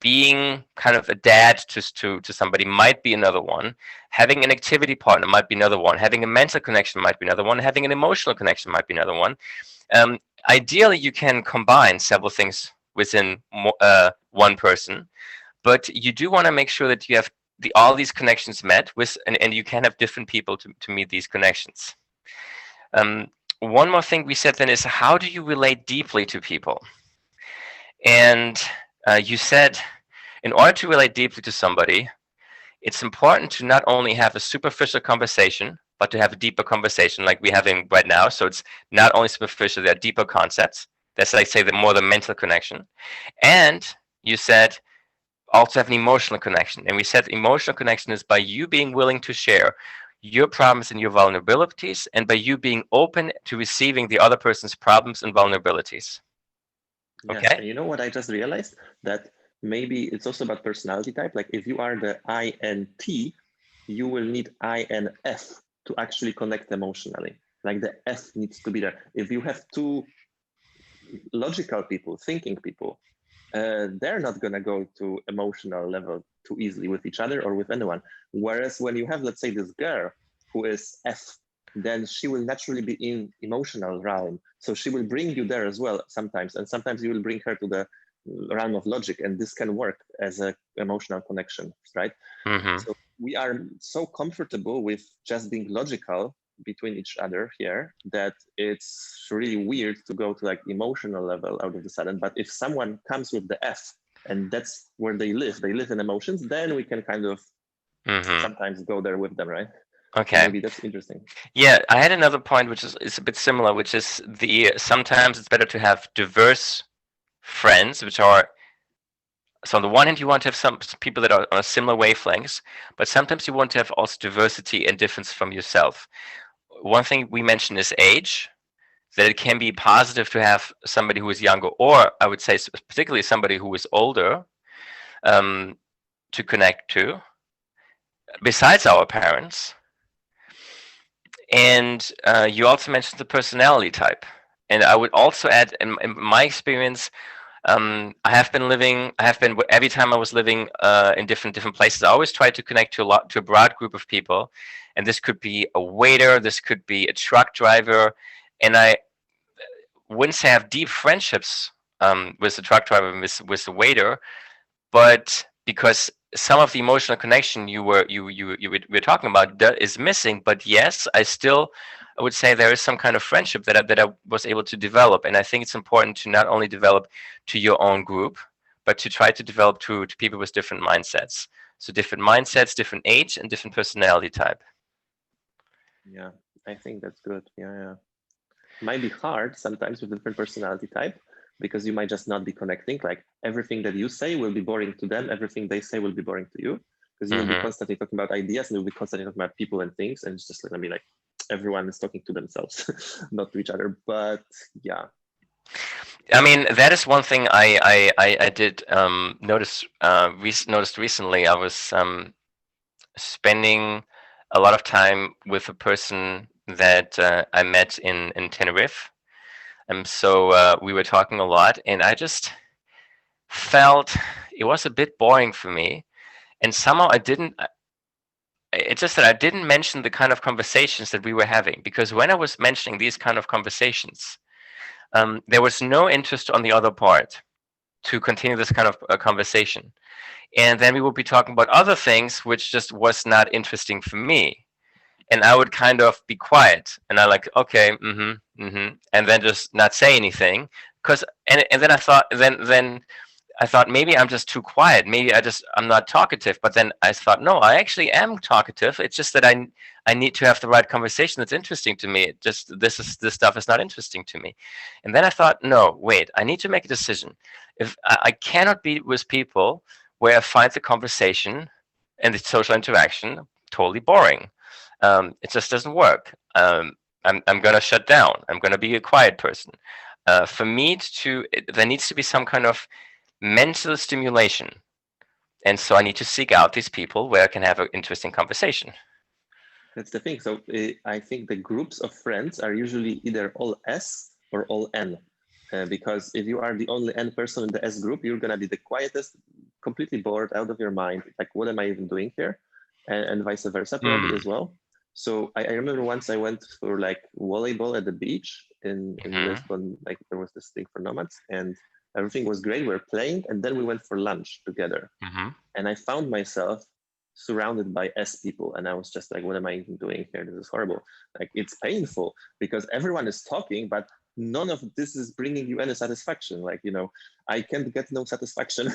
S1: being kind of a dad to somebody might be another one, having an activity partner might be another one, having a mental connection might be another one, having an emotional connection might be another one. ideally you can combine several things within one person, but you do want to make sure that you have all these connections met with, and you can have different people to meet these connections. One more thing we said then is, how do you relate deeply to people? And you said, in order to relate deeply to somebody, it's important to not only have a superficial conversation, but to have a deeper conversation like we're having right now. So it's not only superficial, there are deeper concepts. That's like, say, the mental connection. And you said also have an emotional connection. And we said emotional connection is by you being willing to share your problems and your vulnerabilities, and by you being open to receiving the other person's problems and vulnerabilities.
S2: Yes,
S1: Okay?
S2: and you know what I just realized? That maybe it's also about personality type. Like if you are the INT, you will need INF to actually connect emotionally. Like the F needs to be there. If you have two logical people, thinking people, they're not going to go to emotional level too easily with each other or with anyone. Whereas when you have, let's say, this girl who is F, then she will naturally be in emotional realm. So she will bring you there as well sometimes. And sometimes you will bring her to the realm of logic. And this can work as an emotional connection, right?
S1: Mm-hmm.
S2: So we are so comfortable with just being logical between each other here that it's really weird to go to like emotional level out of the sudden. But if someone comes with the F and that's where they live in emotions, then we can kind of sometimes go there with them, right?
S1: Okay.
S2: So maybe that's interesting.
S1: Yeah, I had another point which is a bit similar, which is sometimes it's better to have diverse friends, which are, so on the one hand you want to have some people that are on a similar wavelengths, but sometimes you want to have also diversity and difference from yourself. One thing we mentioned is age, that it can be positive to have somebody who is younger, or I would say particularly somebody who is older, to connect to, besides our parents. And you also mentioned the personality type. And I would also add, in my experience, I have been every time I was living in different places, I always tried to connect to a broad group of people. And this could be a waiter, this could be a truck driver. And I wouldn't say I have deep friendships with the truck driver and with the waiter, but because some of the emotional connection you were talking about that is missing. But yes, I would say there is some kind of friendship that I was able to develop, and I think it's important to not only develop to your own group, but to try to develop to people with different mindsets. So different mindsets, different age, and different personality type.
S2: Yeah, I think that's good. Yeah. Might be hard sometimes with different personality type, because you might just not be connecting. Like everything that you say will be boring to them. Everything they say will be boring to you, because you will be constantly talking about ideas and you'll be constantly talking about people and things. And it's just going to be like everyone is talking to themselves, not to each other. But yeah.
S1: I mean, that is one thing I did notice noticed recently. I was spending a lot of time with a person that I met in Tenerife. So we were talking a lot, and I just felt it was a bit boring for me. And somehow it's just that I didn't mention the kind of conversations that we were having, because when I was mentioning these kind of conversations, there was no interest on the other part to continue this kind of conversation. And then we would be talking about other things, which just was not interesting for me. And I would kind of be quiet, and I like, okay, and then just not say anything. And then I thought maybe I'm just too quiet. Maybe I'm not talkative. But then I thought, no, I actually am talkative. It's just that I need to have the right conversation that's interesting to me. This stuff is not interesting to me. And then I thought, no, wait, I need to make a decision. If I cannot be with people where I find the conversation and the social interaction totally boring. It just doesn't work. I'm gonna shut down. I'm gonna be a quiet person. For me there needs to be some kind of mental stimulation, and so I need to seek out these people where I can have an interesting conversation.
S2: That's the thing. So I think the groups of friends are usually either all S or all N. Because if you are the only N person in the S group, you're going to be the quietest, completely bored, out of your mind. Like, what am I even doing here? And vice versa, probably as well. So I remember once I went for like volleyball at the beach, in
S1: Mhm.
S2: Lisbon. Like there was this thing for nomads, and everything was great. We were playing, and then we went for lunch together.
S1: Mhm.
S2: And I found myself surrounded by S people, and I was just like, "What am I even doing here? This is horrible." Like it's painful because everyone is talking, but none of this is bringing you any satisfaction. Like I can't get no satisfaction.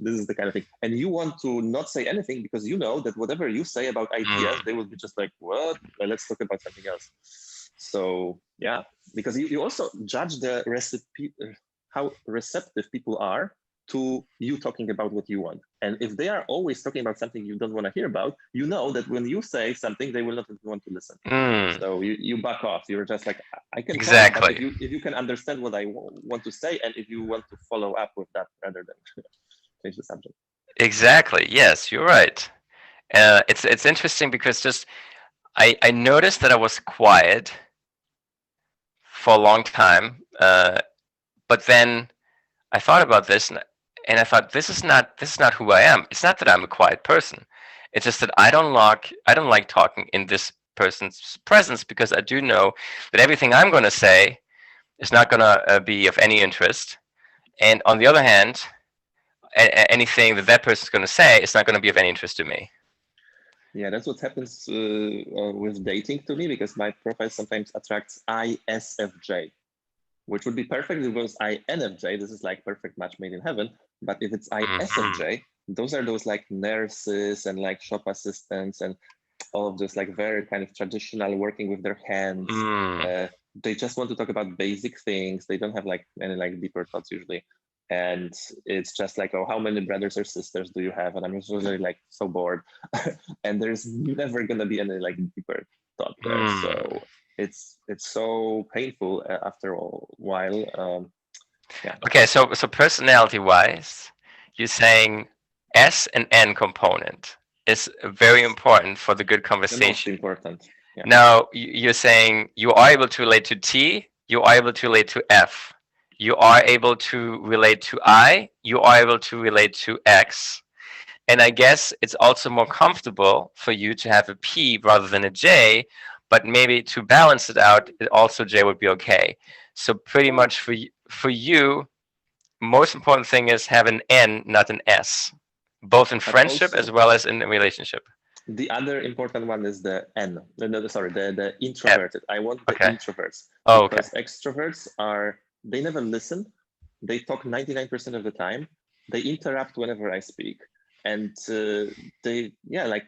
S2: This is the kind of thing, and you want to not say anything because you know that whatever you say about ideas,
S1: Mm.
S2: they will be just like, "What? Well, let's talk about something else." So yeah, because you also judge the recipe, how receptive people are to you talking about what you want. And if they are always talking about something you don't want to hear about, you know that when you say something, they will not want to listen.
S1: Mm.
S2: So you back off. You're just like, I can talk, but
S1: Exactly.
S2: if you can understand what I want to say, and if you want to follow up with that rather than change the subject.
S1: Exactly. Yes, you're right. It's interesting because just I noticed that I was quiet for a long time, but then I thought about this and I thought this is not who I am. It's not that I'm a quiet person. It's just that I don't like talking in this person's presence because I do know that everything I'm going to say is not going to be of any interest. And on the other hand, anything that that person's going to say is not going to be of any interest to me.
S2: Yeah, that's what happens with dating to me because my profile sometimes attracts ISFJ, which would be perfect if it was INFJ. This is like perfect match made in heaven. But if it's
S1: Mhm.
S2: ISFJ, those are those like nurses and like shop assistants and all of those like very kind of traditional working with their hands.
S1: Mm.
S2: Uh, they just want to talk about basic things. They don't have like any like deeper thoughts usually. And it's just like, oh, how many brothers or sisters do you have? And I'm just really like so bored. And there's never gonna be any like deeper thought there.
S1: Mm.
S2: So it's so painful after a while. Yeah,
S1: Okay, so personality wise, you're saying S and N component is very
S2: yes,
S1: important for the good
S2: the most
S1: conversation.
S2: important. Yeah,
S1: Now you're saying you are able to relate to T, you are able to relate to F, you are able to relate to I, you are able to relate to X. And I guess it's also more comfortable for you to have a P rather than a J, but maybe to balance it out, also J would be okay. So pretty
S2: yeah.
S1: much for you, most important thing is have an N, not an S, both in
S2: But
S1: friendship as
S2: also
S1: well as in a relationship.
S2: the other important one is the N. No, sorry, the
S1: F.
S2: introverted. I want the
S1: Okay.
S2: introverts
S1: Oh, okay.
S2: because extroverts are, they never listen. They talk 99% of the time. They interrupt whenever I speak. And yeah, like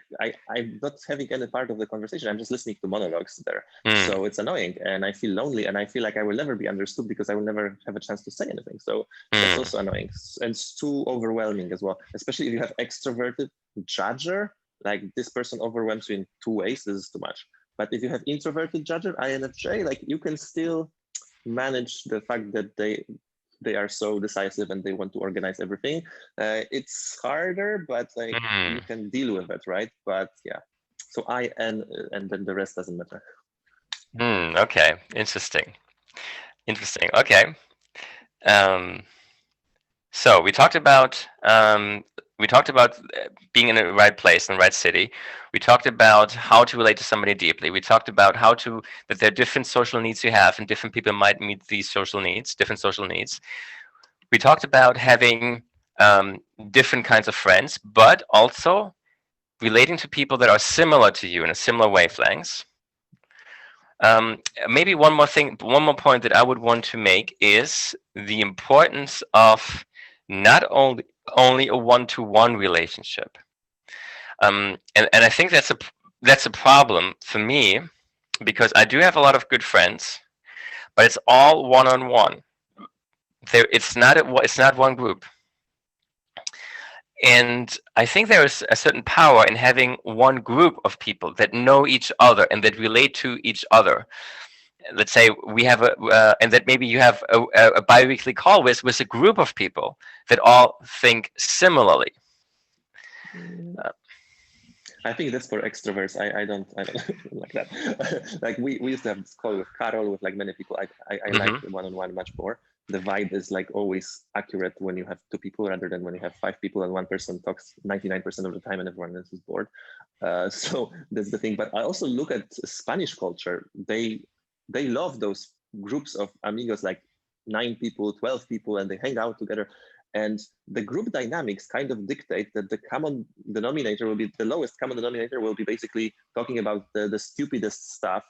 S2: I'm not having any part of the conversation. I'm just listening to monologues there.
S1: Hmm.
S2: So it's annoying and I feel lonely and I feel like I will never be understood because I will never have a chance to say anything. So that's
S1: Hmm.
S2: also annoying and it's too overwhelming as well, especially if you have extroverted judger, like this person overwhelms you in two ways. This is too much. But if you have introverted judger, INFJ, like you can still manage the fact that they are so decisive and they want to organize everything. It's harder, but like
S1: Hmm.
S2: you can deal with it, right? But yeah, so and then the rest doesn't matter.
S1: Hmm. Okay. Interesting. Interesting. Okay. Um, so we talked about being in the right place in the right city. We talked about how to relate to somebody deeply. We talked about how to that there are different social needs you have, and different people might meet these social needs, different social needs. We talked about having different kinds of friends, but also relating to people that are similar to you in a similar wavelengths. Maybe one more thing, one more point that I would want to make is the importance of not only a one-to-one relationship. And I think that's a problem for me because I do have a lot of good friends, but it's all one-on-one. It's not one group. And I think there is a certain power in having one group of people that know each other and that relate to each other. Let's say we have and that maybe you have a bi-weekly call with a group of people that all think similarly.
S2: Mm,
S1: Uh,
S2: I think that's for extroverts. I don't like that. Like we used to have this call with Carol with like many people. I like
S1: mhm.
S2: the one-on-one much more. The vibe is like always accurate when you have two people rather than when you have five people and one person talks 99% of the time and everyone else is bored. So that's the thing. But I also look at Spanish culture. They love those groups of amigos, like 9 people, 12 people, and they hang out together. And the group dynamics kind of dictate that the common denominator will be, the lowest common denominator will be basically talking about the stupidest stuff.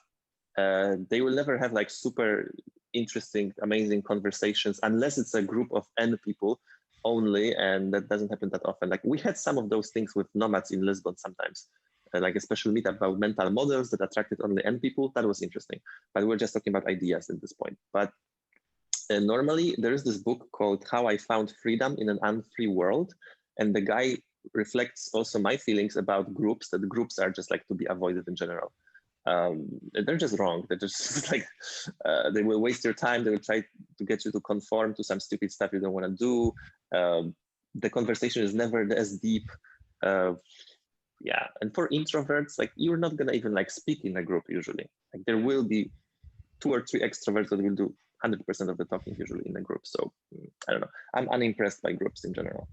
S2: They will never have like super interesting, amazing conversations unless it's a group of N people only, and that doesn't happen that often. Like we had some of those things with nomads in Lisbon sometimes, like a special meetup about mental models that attracted only N people. That was interesting, but we're just talking about ideas at this point. But normally there is this book called How I Found Freedom in an Unfree World, and the guy reflects also my feelings about groups, that groups are just like to be avoided in general. They're just wrong. They're just like, they will waste your time. They will try to get you to conform to some stupid stuff you don't want to do. The conversation is never as deep. Yeah, and for introverts, like you're not gonna even like speak in a group usually. Like there will be 2 or 3 extroverts that will do 100% of the talking usually in a group. So I don't know. I'm unimpressed by groups in general.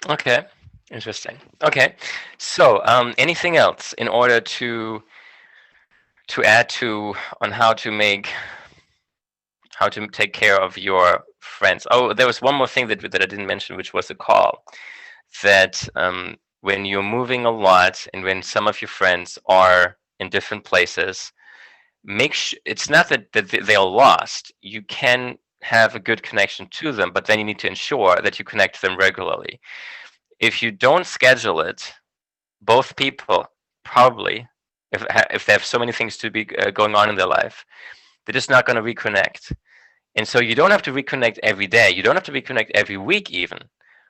S1: Okay, interesting. Okay, so anything else in order to add to on how to take care of your friends? Oh, there was one more thing that I didn't mention, which was a call. That when you're moving a lot and when some of your friends are in different places, it's not that they're lost. You can have a good connection to them, but then you need to ensure that you connect them regularly. If you don't schedule it, both people probably, if they have so many things to be going on in their life, they're just not going to reconnect. And so you don't have to reconnect every day. You don't have to reconnect every week even,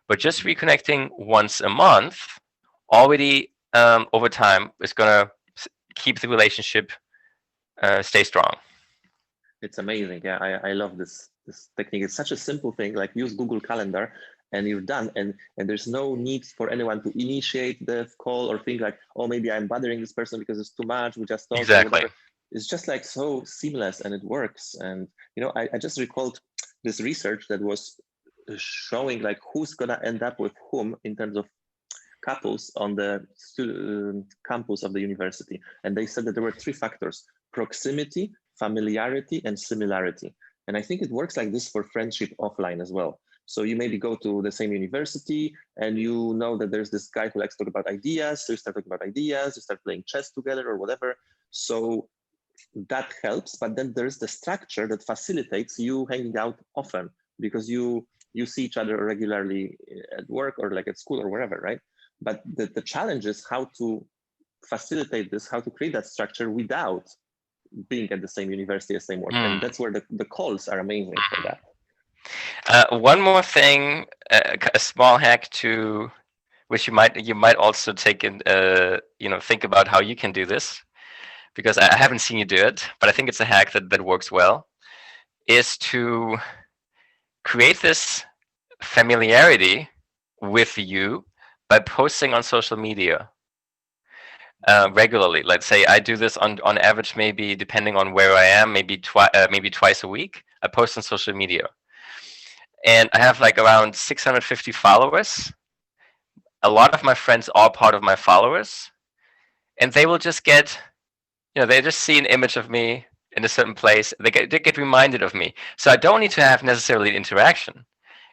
S1: but just reconnecting once a month already over time is going to keep the relationship stay strong.
S2: It's amazing. Yeah, I love this technique. It's such a simple thing, like use Google Calendar and you're done. And there's no need for anyone to initiate the call or think like, oh, maybe I'm bothering this person because it's too much. We just talked or whatever. It's just like so seamless and it works. And, you know, I just recalled this research that was showing like who's going to end up with whom in terms of couples on the campus of the university. And they said that there were 3 factors: proximity, familiarity, and similarity. And I think it works like this for friendship offline as well. So you maybe go to the same university and you know that there's this guy who likes to talk about ideas. So you start talking about ideas, you start playing chess together or whatever. So that helps. But then there's the structure that facilitates you hanging out often because you see each other regularly at work or like at school or wherever, right? But the challenge is how to facilitate this, how to create that structure without being at the same university as same work. And that's where the calls are amazing for that.
S1: One more thing, a small hack to which you might also take in, think about how you can do this, because I haven't seen you do it, but I think it's a hack that works well, is to create this familiarity with you by posting on social media regularly. Let's say I do this on average, maybe depending on where I am, maybe twice a week. I post on social media, and I have like around 650 followers. A lot of my friends are part of my followers, and they will just get, they just see an image of me in a certain place. They get reminded of me. So I don't need to have necessarily interaction.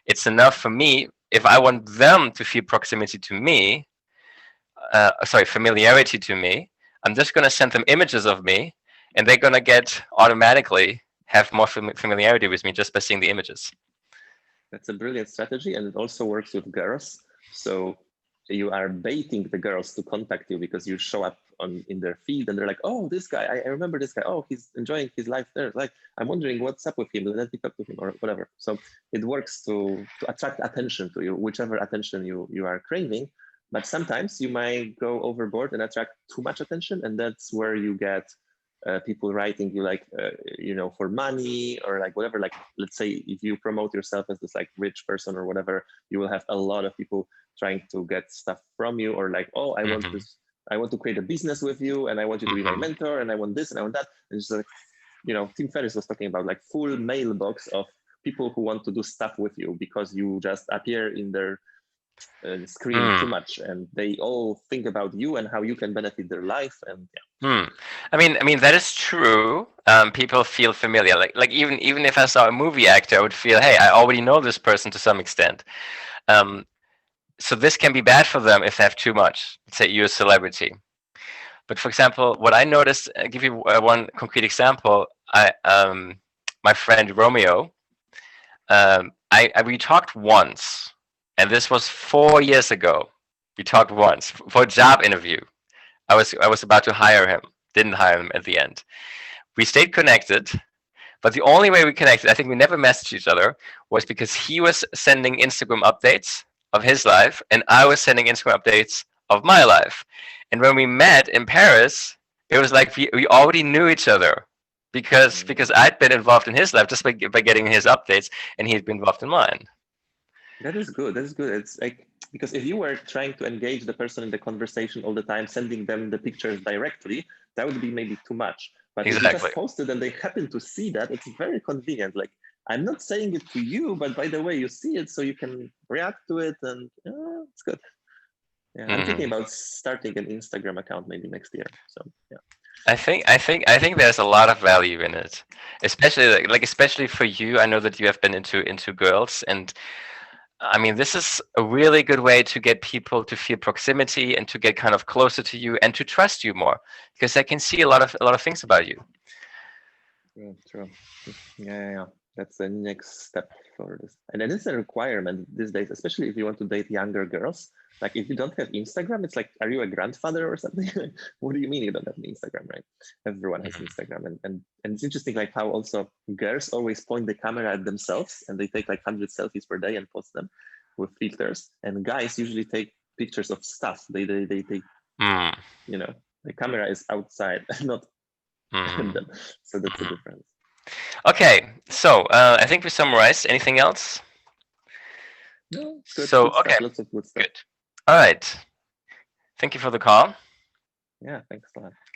S1: It's enough for me if I want them to feel proximity to me. Familiarity to me. I'm just going to send them images of me, and they're going to get automatically have more familiarity with me just by seeing the images.
S2: That's a brilliant strategy, and it also works with girls. So you are baiting the girls to contact you because you show up in their feed, and they're like, "Oh, this guy! I remember this guy. Oh, he's enjoying his life there. Like, I'm wondering what's up with him. Let me talk to him or whatever." So it works to attract attention to you, whichever attention you are craving. But sometimes you might go overboard and attract too much attention, and that's where you get people writing you like, for money or like whatever. Like, let's say if you promote yourself as this like rich person or whatever, you will have a lot of people trying to get stuff from you, or like, oh, I want this, I want to create a business with you, and I want you to be my mentor, and I want this and I want that. And it's like, Tim Ferriss was talking about like full mailbox of people who want to do stuff with you because you just appear in their screen too much, and they all think about you and how you can benefit their life. And
S1: I mean that is true. People feel familiar. Like even if I saw a movie actor, I would feel, hey, I already know this person to some extent. So this can be bad for them if they have too much. Let's say you're a celebrity. But for example, what I noticed, I'll give you one concrete example. My friend Romeo, we talked once, and this was 4 years ago. We talked once for a job interview. I was about to hire him, didn't hire him at the end. We stayed connected, but the only way we connected, I think we never messaged each other, was because he was sending Instagram updates of his life, and I was sending Instagram updates of my life. And when we met in Paris, it was like we already knew each other because I'd been involved in his life just by getting his updates, and he'd been involved in mine.
S2: That is good. That is good. It's like, because if you were trying to engage the person in the conversation all the time, sending them the pictures directly, that would be maybe too much. But if you just posted and they happen to see that, it's very convenient. Like, I'm not saying it to you, but by the way, you see it, so you can react to it, and it's good. Yeah, I'm thinking about starting an Instagram account maybe next year. So yeah.
S1: I think there's a lot of value in it, especially especially for you. I know that you have been into girls, and I mean, this is a really good way to get people to feel proximity and to get kind of closer to you and to trust you more, because they can see a lot of things about you.
S2: Yeah, true. Yeah. That's the next step for this. And it is a requirement these days, especially if you want to date younger girls. Like, if you don't have Instagram, it's like, are you a grandfather or something? What do you mean you don't have an Instagram, right? Everyone has Instagram. And it's interesting, like, how also girls always point the camera at themselves, and they take like 100 selfies per day and post them with filters. And guys usually take pictures of stuff. They take, you know, the camera is outside, not in them. So that's the difference.
S1: Okay, so I think we summarized. Anything else?
S2: No, good,
S1: so
S2: good stuff.
S1: Okay,
S2: Lots of good stuff.
S1: Good. All right. Thank you for the call.
S2: Yeah, thanks a lot.